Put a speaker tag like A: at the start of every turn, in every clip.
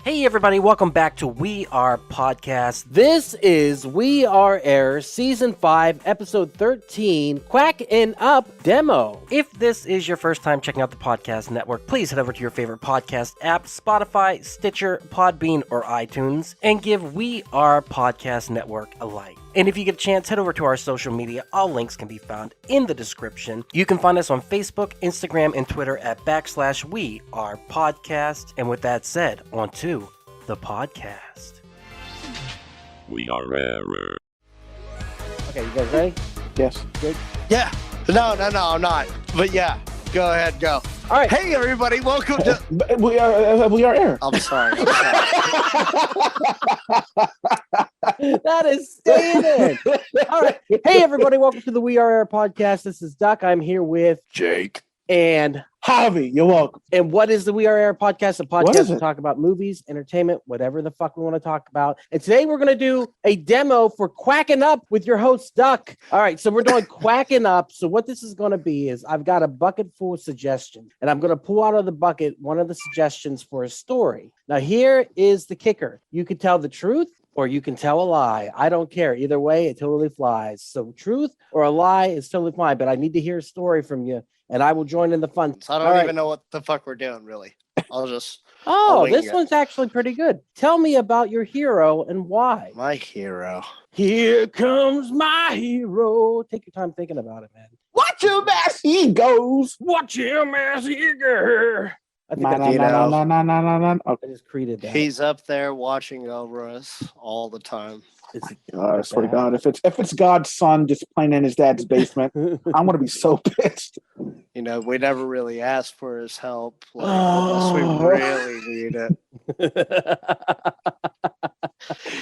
A: Hey everybody, welcome back to We Are Podcast. This is We Are Air Season 5, Episode 13, Quack and Up Demo. If this is your first time checking out the podcast network, please head over to your favorite podcast app, Spotify, Stitcher, Podbean, or iTunes, and give We Are Podcast Network a like. And if you get a chance, head over to our social media. All links can be found in the description. You can find us on Facebook, Instagram, and Twitter at /We Are Podcast. And with that said, on to the podcast.
B: We are Error.
A: Okay, you guys ready?
C: Yes.
A: Good?
D: Yeah. No, I'm not. But yeah, go ahead, go.
A: All right.
D: Hey, everybody, welcome to...
C: We are Air.
D: I'm sorry.
A: That is staying in. All right. Hey, everybody. Welcome to the We Are Air Podcast. This is Duck. I'm here with
D: Jake.
A: And
C: Javi, you're welcome.
A: And what is the We Are Air Podcast? A
C: What
A: podcast
C: is
A: to
C: it?
A: talk about movies, entertainment, whatever the fuck we want to talk about. And today we're going to do a demo for Quacking Up with your host, Duck. All right. So we're doing Quacking Up. So what this is going to be is I've got a bucket full of suggestions, and I'm going to pull out of the bucket one of the suggestions for a story. Now, here is the kicker. You can tell the truth, or you can tell a lie. I don't care. Either way, it totally flies. So truth or a lie is totally fine, but I need to hear a story from you, and I will join in the fun.
D: So I don't even know what the fuck we're doing, really. I'll just...
A: Oh,
D: wing
A: this
D: it.
A: one's actually pretty good. Tell me about your hero and why.
D: My hero.
A: Here comes my hero. Take your time thinking about it, man.
C: Watch him as he goes.
A: Watch him as he goes. I think
C: No.
A: I just created that.
D: He's up there watching over us all the time.
C: I swear to God, if it's God's son just playing in his dad's basement, I'm gonna be so pissed.
D: You know, we never really asked for his help unless we really need it.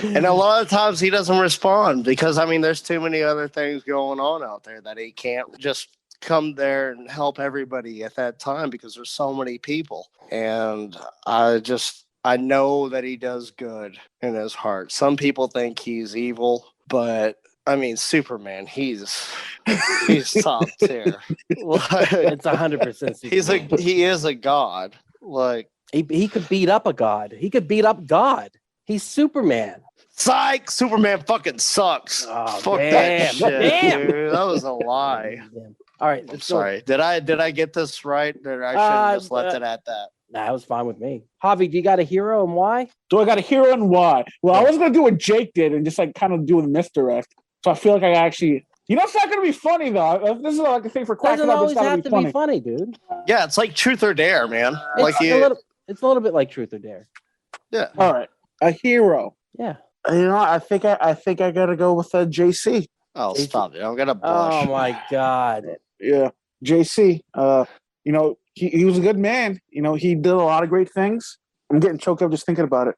D: And a lot of times he doesn't respond because, I mean, there's too many other things going on out there that he can't just come there and help everybody at that time because there's so many people. And I know that he does good in his heart. Some people think he's evil, but I mean, Superman, he's top tier.
A: It's 100%.
D: He is a god. Like
A: He could beat up a god. He could beat up God. He's Superman.
D: psych, Superman fucking sucks.
A: Oh,
D: Fuck
A: damn,
D: that shit,
A: damn.
D: dude. That was a lie.
A: Damn. All right.
D: I'm sorry. Did I get this right? Or I should have just left it at that.
A: Nah, that was fine with me. Javi, do you got a hero and why?
C: Do I got a hero and why? Well, I was gonna do what Jake did and just like kind of do the misdirect. So I feel like I actually, it's not gonna be funny though. If this is like a thing for Quack
A: Doesn't
C: Up,
A: always
C: it's not
A: have
C: gonna
A: to
C: be funny.
A: be funny, dude.
D: Yeah, it's like truth or dare, man.
A: It's a little bit like Truth or Dare.
D: Yeah.
C: All right, a hero.
A: Yeah.
C: I think I gotta go with JC.
D: Oh, stop it! I'm gonna blush.
A: Oh my God.
C: Yeah, JC. He was a good man. He did a lot of great things. I'm getting choked up just thinking about it.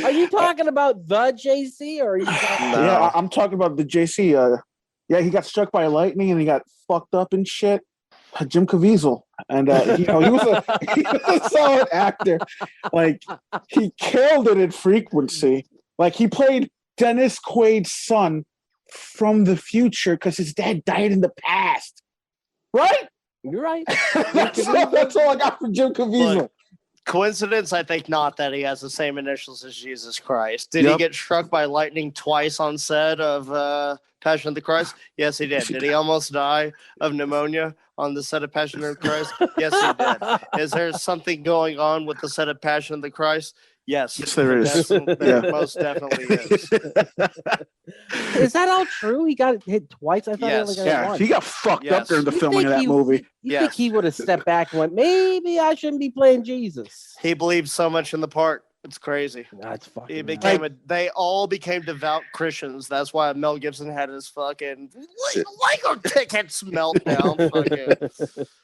A: Are you talking about the JC or are you talking
D: No.
C: Yeah, I'm talking about the JC. He got struck by lightning and he got fucked up and shit. Jim Caviezel, and he was a solid actor. Like he killed it in frequency. Like he played Dennis Quaid's son from the future because his dad died in the past. Right?
A: You're right.
C: that's all I got for Jim Caviezel.
D: Look, coincidence? I think not that he has the same initials as Jesus Christ. Did he get struck by lightning twice on set of Passion of the Christ? Yes, he did. Did he almost die of pneumonia on the set of Passion of the Christ? Yes, he did. Is there something going on with the set of Passion of the Christ? Yes,
C: there is.
D: There most definitely is.
A: Is that all true? He got hit twice? I thought he only got hit once.
C: He got fucked up
D: Yes.
C: during the
A: You
C: filming of
A: think
C: that movie.
A: You think he would have stepped back and went, maybe I shouldn't be playing Jesus?
D: He believed so much in the part. It's crazy.
A: That's fucking
D: He
A: nuts.
D: became they all became devout Christians. That's why Mel Gibson had his fucking Lego tickets melt down.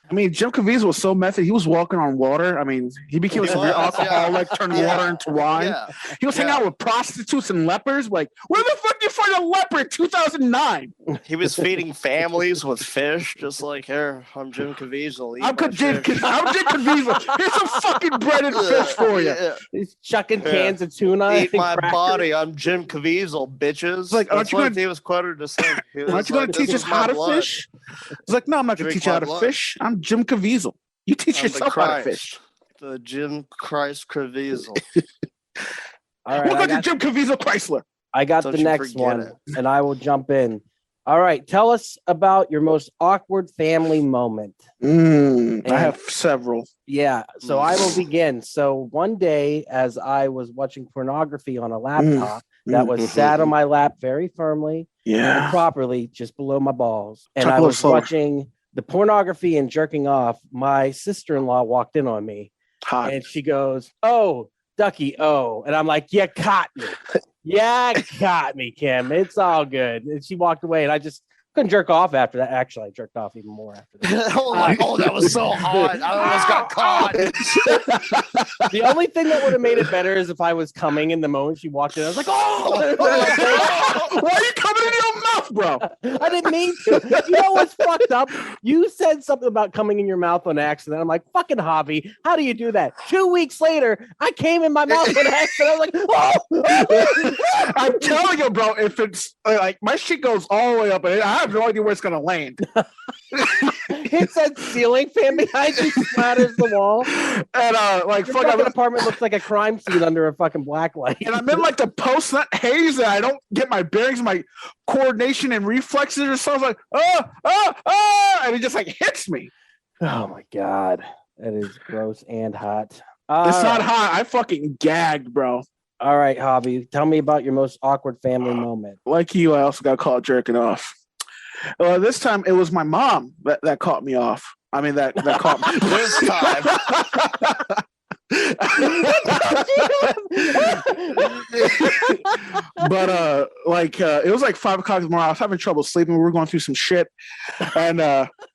C: I mean, Jim Caviezel was so method. He was walking on water. I mean, he became a severe alcoholic, turned water into wine.
D: Yeah.
C: He was hanging out with prostitutes and lepers. Like, where the fuck did you find a leper in 2009?
D: He was feeding families with fish, just like, here, I'm Jim Caviezel.
C: I'm Jim Caviezel. Here's some fucking bread and fish for you.
D: Yeah.
A: He's chucking cans of tuna.
D: Eat
A: and
D: my
A: crackers.
D: body. I'm Jim Caviezel, bitches.
C: Like, aren't
D: That's
C: you
D: what
C: gonna-
D: he was quoted to say. He was
C: Aren't you going
D: like,
C: to teach
D: "This
C: us
D: is my
C: how to
D: blood.
C: fish? It's like, no, I'm not going to
D: Drink
C: teach you how
D: my
C: to
D: blood.
C: fish. I'm Jim Caviezel. You teach
D: I'm the
C: yourself how to
D: Christ.
C: fish.
D: The Jim Christ Caviezel.
A: All right,
C: Welcome to Jim Caviezel Chrysler.
A: I got
D: Don't
A: the
D: you
A: next
D: forget
A: one,
D: it.
A: and I will jump in. All right, tell us about your most awkward family moment.
C: I have several.
A: Yeah, so I will begin. So one day, as I was watching pornography on a laptop that was sat on my lap very firmly and properly just below my balls, and I was watching the pornography and jerking off, my sister-in-law walked in on me.
C: Hot.
A: And she goes, "Oh, Ducky, oh." And I'm like, "You caught me. Yeah, caught me, Kim. It's all good." And she walked away, and I just couldn't jerk off after that. Actually, I jerked off even more after that.
D: Oh, that was so hot. I almost got caught.
A: The only thing that would have made it better is if I was coming in the moment she walked in. I was like, "Oh!"
C: Why are you coming in your mouth, bro?
A: I didn't mean to. You know what's fucked up? You said something about coming in your mouth on accident. I'm like, fucking Javi, how do you do that? 2 weeks later, I came in my mouth on accident. I was like, "Oh!"
C: I'm telling you, bro, if it's like my shit goes all the way up, and I have no idea where it's gonna land.
A: Hits that ceiling fan behind you, splatters the wall.
C: And like
A: Your
C: fuck,
A: fucking apartment looks like a crime scene under a fucking black light.
C: and I'm in like the post nut haze, and I don't get my bearings, my coordination and reflexes, or something. Like and it just like hits me.
A: Oh my god, that is gross and hot.
C: It's
A: All
C: not
A: right.
C: hot. I fucking gagged, bro.
A: All right, Javi, tell me about your most awkward family moment.
C: Like you, I also got caught jerking off. This time it was my mom that caught me off. I mean that caught me
D: This time.
C: But it was like 5 o'clock in the morning. I was having trouble sleeping. We were going through some shit, and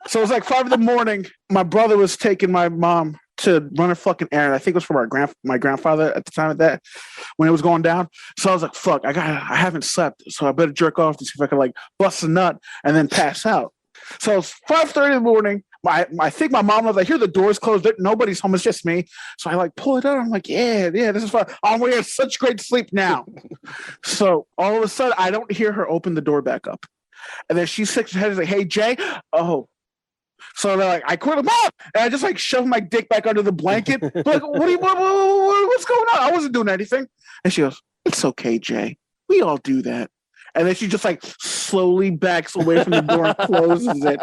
C: so it was like 5 in the morning. My brother was taking my mom to run a fucking errand. I think it was for my grandfather at the time of that when it was going down. So I was like, "Fuck, I haven't slept, so I better jerk off to see if I can like bust a nut and then pass out." So it's 5:30 in the morning. I think my mom was like, "Hear the doors closed. Nobody's home. It's just me." So I like pull it out. I'm like, yeah, this is fun. I'm in such great sleep now. So all of a sudden, I don't hear her open the door back up, and then she sticks her head and is like, "Hey, Jay." Oh. So they're like, I quit them up, and I just like shoved my dick back under the blanket. Like, what's going on? I wasn't doing anything. And she goes, "It's okay, Jay. We all do that." And then she just like slowly backs away from the door and closes it.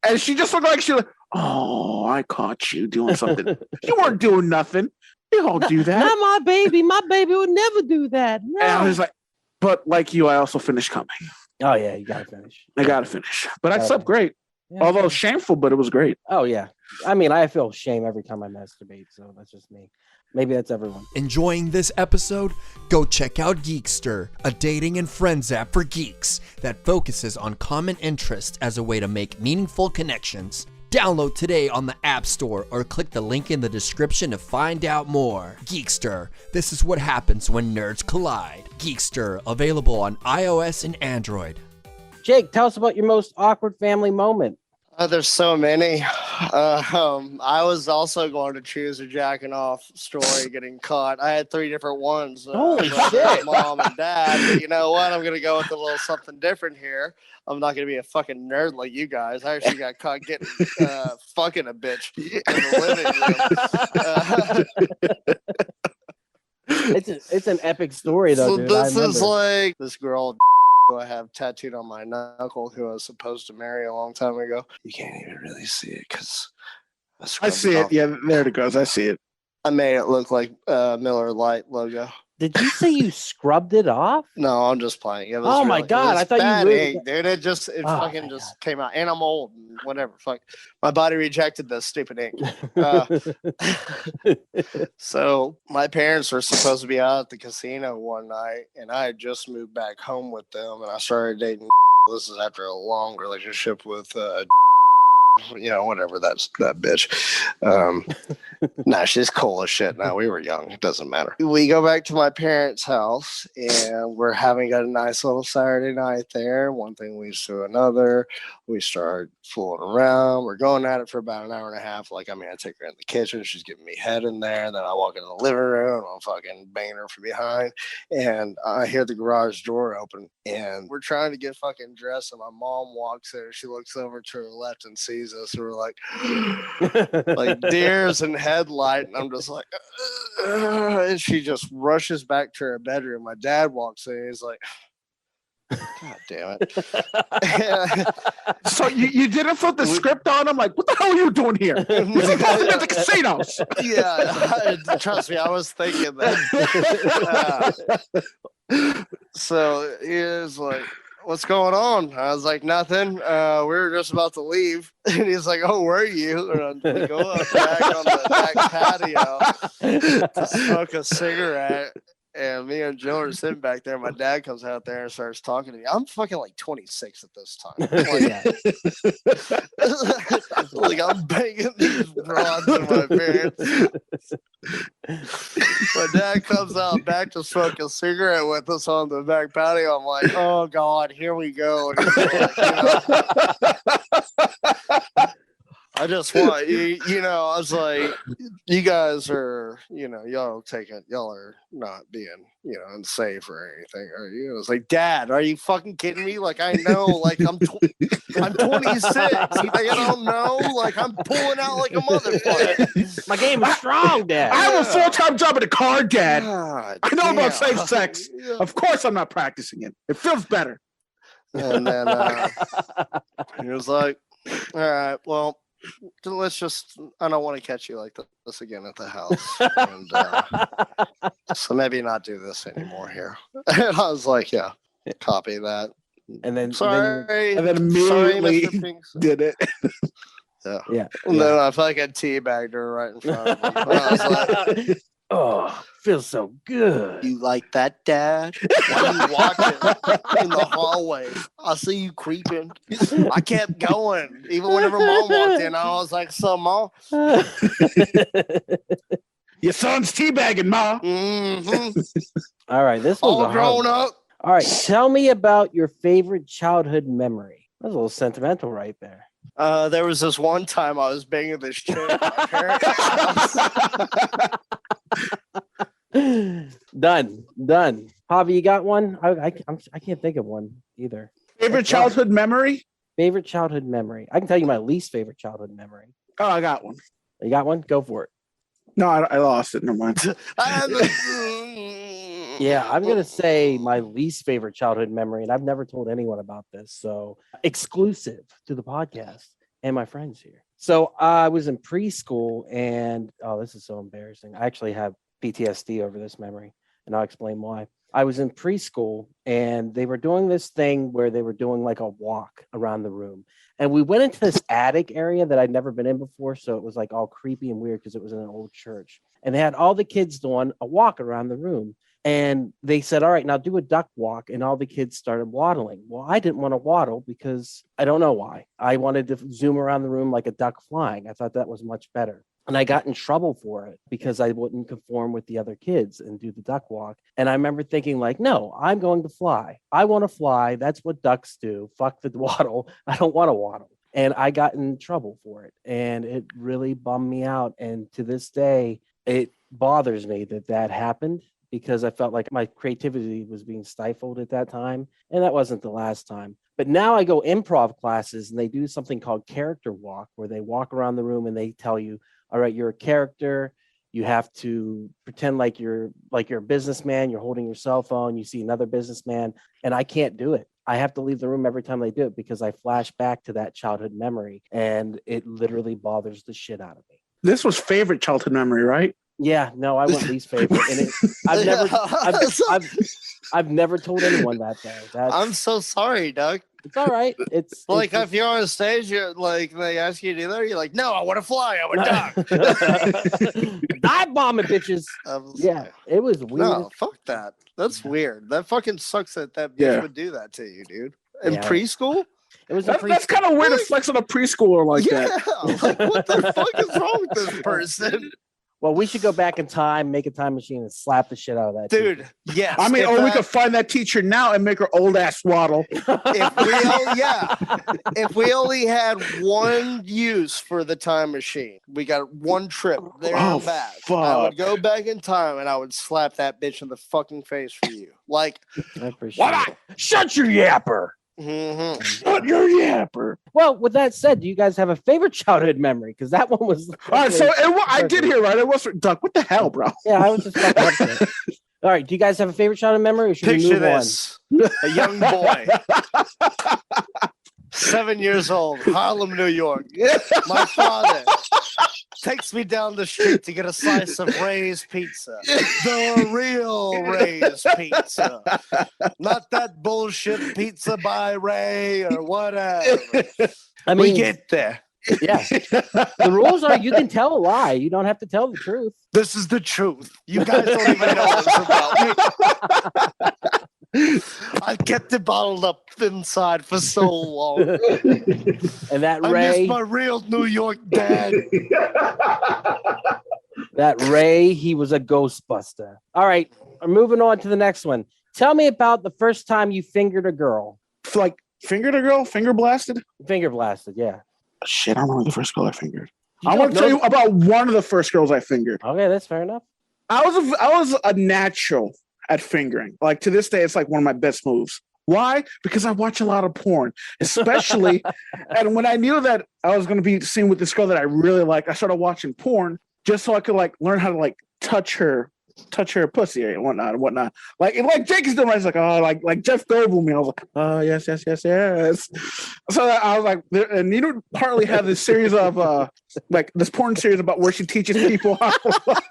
C: And she just looked like she was like, "Oh, I caught you doing something. You weren't doing nothing. They all do that."
A: Not my baby. My baby would never do that. No.
C: And I was like, but like you, I also finished coming.
A: Oh yeah, you gotta finish.
C: I gotta finish. But I
A: Okay.
C: slept great.
A: Yeah.
C: Although shameful, but it was great.
A: Oh yeah. I mean, I feel shame every time I masturbate, so that's just me. Maybe that's everyone.
E: Enjoying this episode? Go check out Geekster, a dating and friends app for geeks that focuses on common interests as a way to make meaningful connections. Download today on the App Store or click the link in the description to find out more. Geekster, this is what happens when nerds collide. Geekster, available on iOS and Android.
A: Jake, tell us about your most awkward family moment.
D: There's so many. I was also going to choose a jacking off story getting caught. I had 3 different ones.
A: Holy
D: brother,
A: shit.
D: Mom and dad. But you know what? I'm going to go with a little something different here. I'm not going to be a fucking nerd like you guys. I actually got caught getting fucking a bitch in the living room.
A: It's an epic story though,
D: So
A: dude.
D: this
A: I
D: is
A: remember.
D: like this girl who I have tattooed on my knuckle who I was supposed to marry a long time ago. You can't even really see it because
C: I see it. Yeah, there it goes. I see it.
D: I made it look like Miller Lite logo.
A: Did you say you scrubbed it off?
D: No, I'm just playing. It was
A: Oh my God,
D: it was
A: I thought you
D: bad
A: really-
D: ink, dude. It
A: Oh my
D: fucking just came out, and I'm old and whatever. Fuck, my body rejected the stupid ink. So my parents were supposed to be out at the casino one night, and I had just moved back home with them, and I started dating. This is after a long relationship with whatever that bitch. Nah, she's cool as shit. Now we were young. It doesn't matter. We go back to my parents' house and we're having a nice little Saturday night there. One thing leads to another. We start fooling around. We're going at it for about an hour and a half. I take her in the kitchen. She's giving me head in there. Then I walk into the living room. I'm fucking banging her from behind. And I hear the garage door open. And we're trying to get fucking dressed. And my mom walks in. She looks over to her left and sees sees us, and we're like deers in headlight, and I'm just like, and she just rushes back to her bedroom. My dad walks in, and he's like, God damn it.
C: So you didn't flip the script on him? Like, what the hell are you doing here? We're supposed to be at the casinos.
D: Yeah, trust me, I was thinking that. So he was like, what's going on? I was like, nothing. We were just about to leave. And he's like, oh, were you? And we go up back on the back patio to smoke a cigarette. And me and Jill are sitting back there. My dad comes out there and starts talking to me. I'm fucking like 26 at this time. Like I'm banging these rods in my pants. My dad comes out back to smoke a cigarette with us on the back patio. I'm like, oh God, here we go. And he's like, I just want I was like, you guys are, y'all are not being, unsafe or anything, are you? I was like, Dad, are you fucking kidding me? Like, I know, like I'm 26. You think I don't know? Like, I'm pulling out like a motherfucker.
A: My game is strong, Dad.
C: I have a full-time job at a car, Dad.
D: God,
C: I know
D: damn.
C: about safe sex.
D: Yeah.
C: Of course I'm not practicing it. It feels better.
D: And then he was like, all right, well, let's just, I don't want to catch you like this again at the house. And, so maybe not do this anymore here. And I was like, yeah, copy that.
A: And then
D: Sorry.
C: And then immediately
D: Sorry, Mr. Pinks.
C: did it.
A: Yeah.
D: And then I fucking teabagged her right in front of him. And I was like,
A: oh, feels so good.
D: you like that, Dad? Why are you watching in the hallway? I see you creeping. I kept going. Even whenever Mom walked in, I was like, so, Mom?
C: Your son's teabagging, Ma.
D: Mm-hmm.
A: All right, this was
D: All grown up.
A: All right, tell me about your favorite childhood memory. That was a little sentimental right there.
D: There was this one time I was banging this chick at my parents' house.
A: Done. Javi, you got one? I can't think of one either.
C: Favorite childhood memory?
A: Favorite childhood memory. I can tell you my least favorite childhood memory.
C: Oh, I got one.
A: You got one? Go for it.
C: No, I lost it. Never mind.
A: Yeah, I'm going to say my least favorite childhood memory, and I've never told anyone about this, so exclusive to the podcast and my friends here. So I was in preschool, and this is so embarrassing. I actually have PTSD over this memory, and I'll explain why. I was in preschool, and they were doing this thing where they were doing like a walk around the room. And we went into this attic area that I'd never been in before, so it was like all creepy and weird because it was in an old church. And they had all the kids doing a walk around the room. And they said, all right, now do a duck walk. And all the kids started waddling. Well, I didn't want to waddle because I don't know why. I wanted to zoom around the room like a duck flying. I thought that was much better. And I got in trouble for it because I wouldn't conform with the other kids and do the duck walk. And I remember thinking like, no, I'm going to fly. I want to fly. That's what ducks do. Fuck the waddle. I don't want to waddle. And I got in trouble for it. And it really bummed me out. And to this day, it bothers me that happened, because I felt like my creativity was being stifled at that time. And that wasn't the last time. But now I go improv classes and they do something called character walk, where they walk around the room and they tell you, all right, you're a character. You have to pretend like you're a businessman. You're holding your cell phone. You see another businessman, and I can't do it. I have to leave the room every time they do it because I flash back to that childhood memory, and it literally bothers the shit out of me.
C: This was favorite childhood memory, right?
A: Yeah, no, I went least favorite, and I've never told anyone that though.
D: I'm so sorry, Doug.
A: It's all right. It's
D: like if you're on stage, you're like they ask you to do that, you're like, no, I want to fly. I'm a duck.
A: Dive bombing, bitches. Yeah, it was weird.
D: No, fuck that. That's weird. That fucking sucks that bitch would do that to you, dude. In preschool.
A: It was
C: that's kind of weird to flex on a preschooler like that.
D: Like, what the fuck is wrong with this person?
A: Well, we should go back in time, make a time machine, and slap the shit out of that
D: dude.
A: Teacher.
D: Yes.
C: I mean, we could find that teacher now and make her old ass waddle.
D: If we only had one use for the time machine, we got one trip there and back.
C: Fuck.
D: I would go back in time and I would slap that bitch in the fucking face for you. Like,
A: I appreciate it. Shut your yapper.
D: Mm-hmm.
C: Shut your yapper.
A: Well, with that said, do you guys have a favorite childhood memory? Because that one was.
C: All right, so I did hear right. It was Duck. What the hell, bro?
A: Yeah, I was just about to say it. All right, do you guys have a favorite childhood memory? Or should we
D: Picture
A: move
D: this: a young boy, 7 years old, Harlem, New York. My father takes me down the street to get a slice of Ray's pizza, the real Ray's pizza, not that bullshit pizza by Ray or whatever.
A: I mean,
D: We get there.
A: yeah. The rules are you can tell a lie. You don't have to tell the truth.
D: This is the truth. You guys don't even know this about me. I kept it bottled up inside for so long.
A: And that
D: I
A: Ray,
D: miss my real New York dad.
A: that Ray, he was a Ghostbuster. All right, we're moving on to the next one. Tell me about the first time you fingered a girl.
C: Like fingered a girl, finger blasted.
A: Finger blasted, yeah.
C: Shit, I don't remember the first girl I fingered.
A: You
C: I
A: don't
C: want to
A: know-
C: tell you about one of the first girls I fingered.
A: Okay, that's fair enough.
C: I was a natural at fingering. Like to this day, it's like one of my best moves. Why? Because I watch a lot of porn, especially. And when I knew that I was going to be seen with this girl that I really like, I started watching porn just so I could like learn how to like touch her pussy and whatnot. Like Jake is doing, I was like, oh, like Jeff Goldblum. I was like, oh yes. So I was like, and Nina partly had this series of like this porn series about where she teaches people how to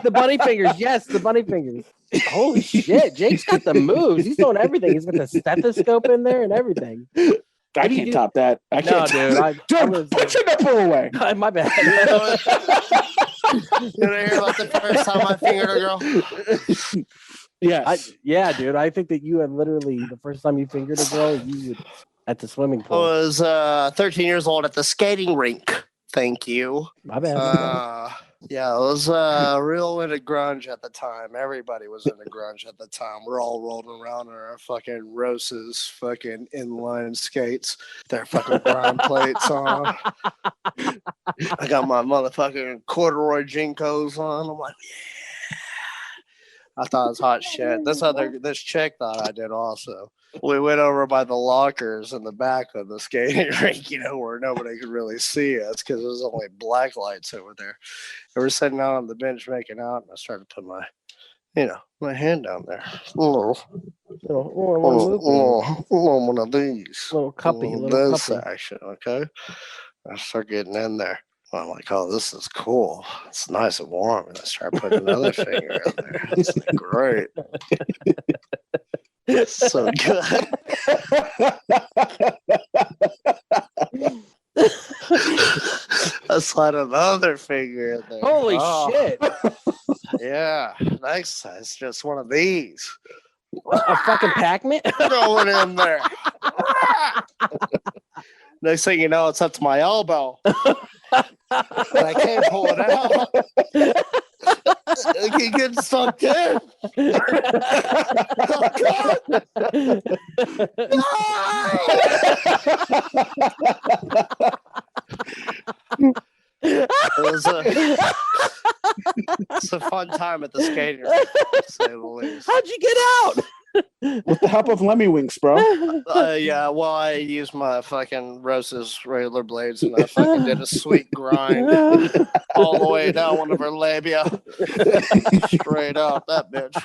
A: The bunny fingers, yes, the bunny fingers. Holy shit, Jake's got the moves. He's doing everything. He's got the stethoscope in there and everything.
C: I can't top that. I
A: No,
C: can't.
A: dude.
C: Dude, put your nipple away.
A: My bad.
D: Did I hear about the first time I fingered a girl?
C: Yes.
A: Yeah, dude. I think that you had literally the first time you fingered a girl, you would at the swimming
D: I
A: pool.
D: was 13 years old at the skating rink. Thank you.
A: My bad.
D: Yeah, it was real into grunge at the time. Everybody was into grunge at the time. We're all rolling around in our fucking Rose's fucking inline skates, their fucking grind plates on. I got my motherfucking corduroy jinkos on. I'm like, yeah. I thought it was hot shit. This chick thought I did also. We went over by the lockers in the back of the skating rink, where nobody could really see us because there was only black lights over there. And we're sitting out on the bench making out, and I started to put my hand down there. Little one of these.
A: Little cuppy, little
D: this
A: cuppy.
D: action, okay? I start getting in there. I'm like, oh, this is cool. It's nice and warm. And I start putting another finger in there. It's like, great. So good. I slide another finger in there.
A: Holy shit.
D: Yeah. Next time, it's just one of these.
A: A fucking Pac-Man?
D: Going in there. Next thing you know, it's up to my elbow. And I can't pull it out. I keep getting sucked in. Oh, God. It's a fun time at the skating rink, to say the least.
A: How'd you get out?
C: With the help of Lemmy Winks, bro.
D: Yeah, well, I used my fucking Rose's roller blades and I fucking did a sweet grind all the way down one of her labia. Straight out, that bitch.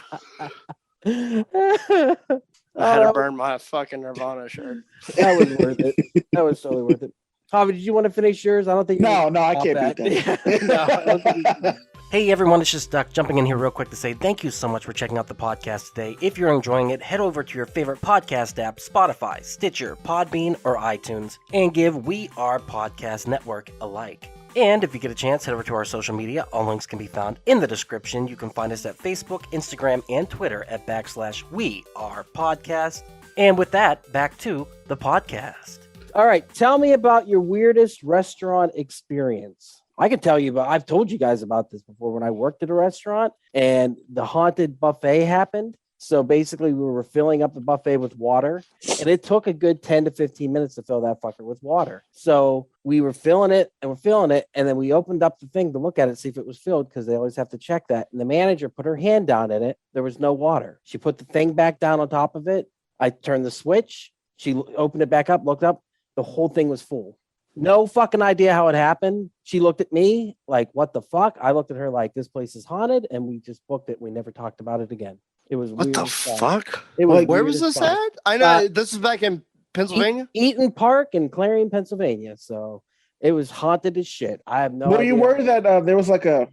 D: I had to burn my fucking Nirvana shirt.
A: That was worth it. That was totally worth it. Javi, did you want to finish yours? I don't think.
C: No, I can't beat that.
A: No, I don't think you can. Hey everyone, it's just Duck jumping in here real quick to say thank you so much for checking out the podcast today. If you're enjoying it, head over to your favorite podcast app, Spotify, Stitcher, Podbean, or iTunes, and give We Are Podcast Network a like. And if you get a chance, head over to our social media. All links can be found in the description. You can find us at Facebook, Instagram, and Twitter at /We Are Podcast. And with that, back to the podcast. All right, tell me about your weirdest restaurant experience. I can tell you about, I've told you guys about this before when I worked at a restaurant and the haunted buffet happened. So basically, we were filling up the buffet with water, and it took a good 10 to 15 minutes to fill that fucker with water. So we were filling it, and then we opened up the thing to look at it, see if it was filled, because they always have to check that. And the manager put her hand down in it. There was no water. She put the thing back down on top of it. I turned the switch. She opened it back up, looked up. The whole thing was full. No fucking idea how it happened. She looked at me like, what the fuck? I looked at her like, this place is haunted, and we just booked it. We never talked about it again. It was
D: What
A: weird.
D: the fuck?
A: It was
D: Where
A: weird
D: was
A: as
D: this
A: fuck.
D: at? I know this is back in Pennsylvania.
A: Eaton Park in Clarion, Pennsylvania. So it was haunted as shit. I have no
C: Were
A: idea.
C: you worried that there was like a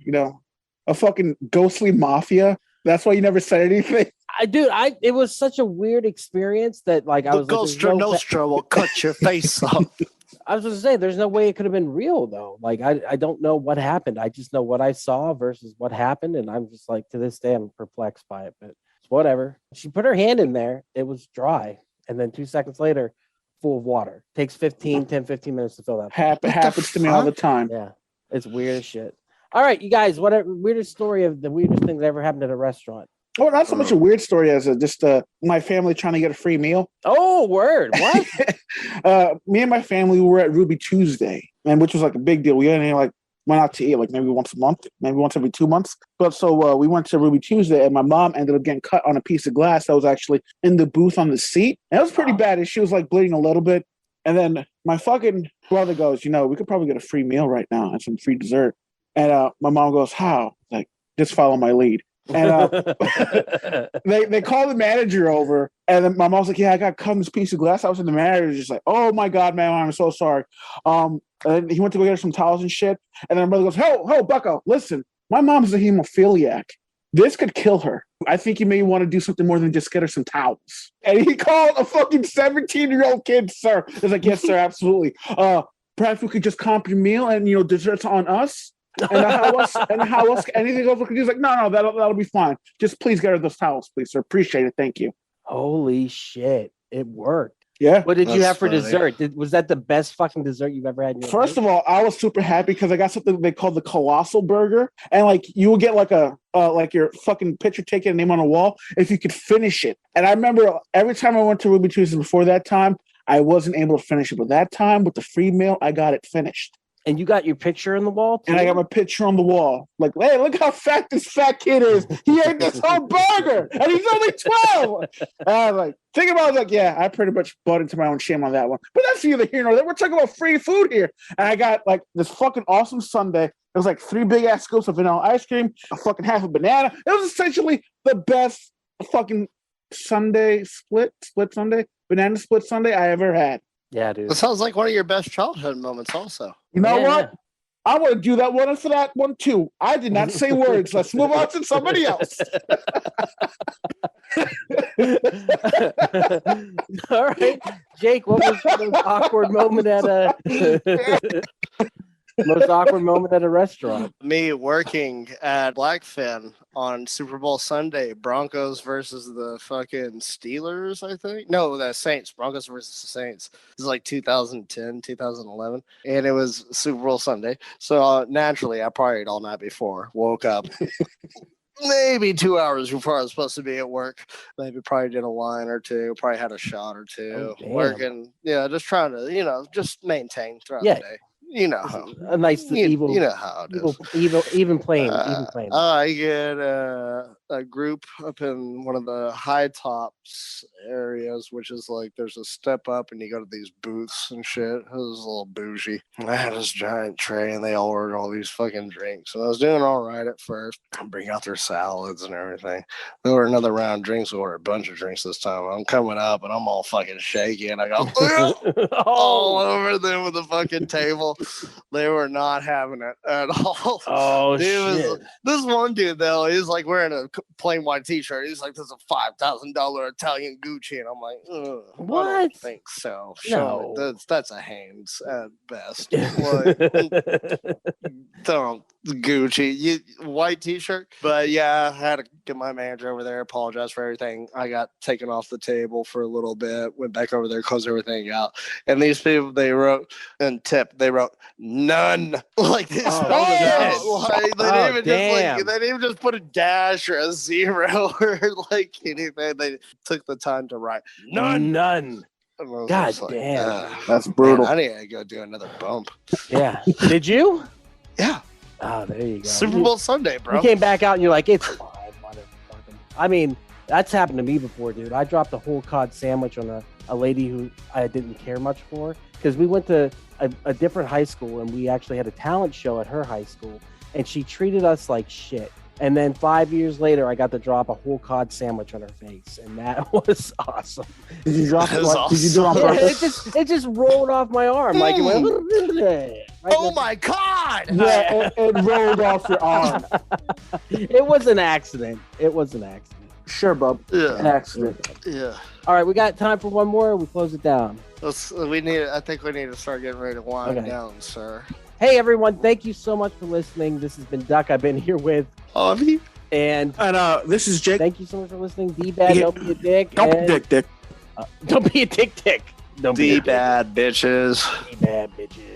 C: fucking ghostly mafia? That's why you never said anything.
A: It was such a weird experience that like I
D: The
A: was like,
D: Ghost
A: there's no
D: Nostra will cut your face off.
A: I was going to say, there's no way it could have been real, though. Like, I don't know what happened. I just know what I saw versus what happened. And I'm just like, to this day, I'm perplexed by it. But it's whatever. She put her hand in there. It was dry. And then 2 seconds later, full of water. Takes 10, 15 minutes to fill that.
C: Happens to me all the time.
A: Yeah. It's weird as shit. All right, you guys, whatever weirdest story of the weirdest thing that ever happened at a restaurant.
C: Oh, not so much a weird story as just my family trying to get a free meal.
A: Oh, word. What?
C: Me and my family were at Ruby Tuesday, and which was like a big deal. We went out to eat like maybe once a month, maybe once every 2 months. But so we went to Ruby Tuesday, and my mom ended up getting cut on a piece of glass that was actually in the booth on the seat. And it was pretty bad. And she was like bleeding a little bit. And then my fucking brother goes, we could probably get a free meal right now and some free dessert. And my mom goes, how? Like, just follow my lead. And they call the manager over, and then my mom's like, "Yeah, I got cut in this piece of glass." I was in the manager, just like, "Oh my god, man, I'm so sorry." And he went to go get her some towels and shit. And then my brother goes, "Ho, Bucko, listen, my mom's a hemophiliac. This could kill her. I think you may want to do something more than just get her some towels." And he called a fucking 17-year-old kid, sir. I was like, "Yes, sir, absolutely. Perhaps we could just comp your meal and desserts on us." And how else? Anything else we could do? He's like, no, that'll be fine. Just please get her those towels, please, sir. Appreciate it. Thank you.
A: Holy shit. It worked.
C: Yeah.
A: What did you have for
D: funny.
A: dessert? Was that the best fucking dessert you've ever had in your
C: First
A: life?
C: of all, I was super happy because I got something they call the Colossal Burger. And like you would get like like your fucking picture taken, name on a wall, if you could finish it. And I remember every time I went to Ruby Tuesday before that time, I wasn't able to finish it. But that time with the free meal, I got it finished.
A: And you got your picture on the wall, too?
C: And I got my picture on the wall. Like, hey, look how fat this fat kid is. He ate this whole burger, and he's only 12. And I was like, thinking about it, I was like, yeah, I pretty much bought into my own shame on that one. But that's neither here nor there. We're talking about free food here. And I got, like, this fucking awesome sundae. It was like 3 big-ass scoops of vanilla ice cream, a fucking half a banana. It was essentially the best fucking banana split sundae I ever had.
A: Yeah, dude.
D: That sounds like one of your best childhood moments, also.
C: You know
A: Yeah,
C: what? I want to do that one for that one too. I did not say words. Let's move on to somebody else.
A: All right. Jake, what was the most awkward moment at a restaurant?
D: Me working at Blackfin on Super Bowl Sunday, Broncos versus the fucking Steelers, I think. No, the Saints. Broncos versus the Saints. This is like 2010, 2011. And it was Super Bowl Sunday. So naturally, I partied all night before. Woke up maybe 2 hours before I was supposed to be at work. Maybe probably did a line or two. Probably had a shot or two.
A: Oh, damn.
D: Working. Yeah, just trying to, just maintain throughout the day. You know how.
A: A nice evil,
D: you know how it is.
A: even plane.
D: I get a group up in one of the high tops areas, which is like there's a step up and you go to these booths and shit. It was a little bougie. I had this giant tray and they all ordered all these fucking drinks. And I was doing all right at first. Bring out their salads and everything. They ordered another round of drinks. We ordered a bunch of drinks this time. I'm coming up and I'm all fucking shaky and I go all over them with the fucking table. They were not having it at all.
A: Oh,
D: shit. This one dude, though, he's like wearing a plain white t-shirt. He's like, this is a $5,000 Italian Gucci. And I'm like,
A: what?
D: I don't think so.
A: No.
D: That's a Hanes at best. Like, don't Gucci. White t-shirt. But yeah, I had to get my manager over there, apologize for everything. I got taken off the table for a little bit, went back over there, closed everything out. And these people, they wrote none. Like this.
A: Oh,
D: Like, they didn't even
A: damn.
D: just put a dash or a 0 or like anything. They took the time to write.
A: None.
D: And I was
A: God
D: just like,
A: damn.
D: "Ugh,
C: That's brutal.
D: man, I need to go do another bump.
A: Yeah. Did you?
D: Yeah.
A: Oh, there you go.
D: Super Bowl Sunday, bro.
A: You came back out and you're like, it's fine, motherfucker. I mean, that's happened to me before, dude. I dropped a whole cod sandwich on a lady who I didn't care much for because we went to a different high school and we actually had a talent show at her high school and she treated us like shit. And then 5 years later, I got to drop a whole cod sandwich on her face, and that was awesome.
C: Did you drop
D: That
C: it?
D: is
C: Did you do it on
A: Yeah,
C: purpose?
A: it just rolled off my arm like it went. Right
D: Oh
A: there.
D: my God!
C: Yeah, it rolled off your arm.
A: It was an accident. It was an accident.
C: Sure, bub. An
D: Yeah.
C: accident.
D: Yeah.
A: All right, we got time for one more. We close it down.
D: I think we need to start getting ready to wind
A: Okay.
D: down, sir.
A: Hey everyone, thank you so much for listening. This has been Duck. I've been here with,
D: Javi?
A: and
C: And this is Jake.
A: thank you so much for listening. D-Bad,
C: Yeah.
A: don't be a dick.
C: Don't
A: and-
C: dick.
A: Don't be a dick. Don't be a dick.
D: D-bad bitches.
A: D-bad bitches.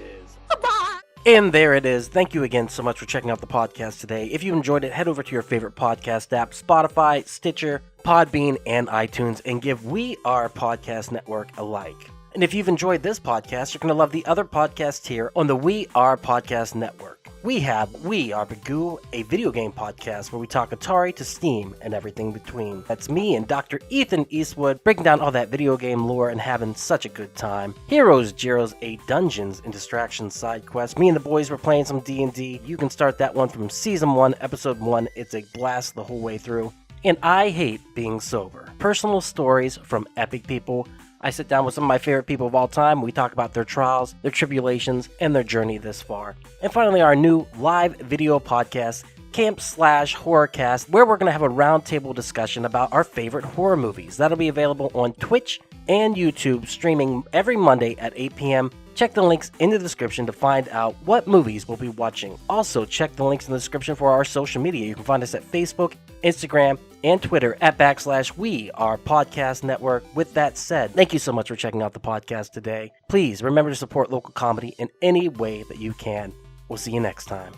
A: And there it is. Thank you again so much for checking out the podcast today. If you enjoyed it, head over to your favorite podcast app, Spotify, Stitcher, Podbean, and iTunes, and give We Are Podcast Network a like. And if you've enjoyed this podcast, you're going to love the other podcasts here on the We Are Podcast Network. We have We Are Bagu, a video game podcast where we talk Atari to Steam and everything between. That's me and Dr. Ethan Eastwood breaking down all that video game lore and having such a good time. Heroes, Gyros, a Dungeons and Distractions side quest. Me and the boys were playing some D&D. You can start that one from Season 1, Episode 1. It's a blast the whole way through. And I Hate Being Sober. Personal stories from epic people. I sit down with some of my favorite people of all time. We talk about their trials, their tribulations, and their journey this far. And finally, our new live video podcast, Camp Slash Horrorcast, where we're going to have a roundtable discussion about our favorite horror movies. That'll be available on Twitch and YouTube, streaming every Monday at 8 p.m. Check the links in the description to find out what movies we'll be watching. Also, check the links in the description for our social media. You can find us at Facebook, Instagram, and Twitter at /We Are Podcast Network. With that said, thank you so much for checking out the podcast today. Please remember to support local comedy in any way that you can. We'll see you next time.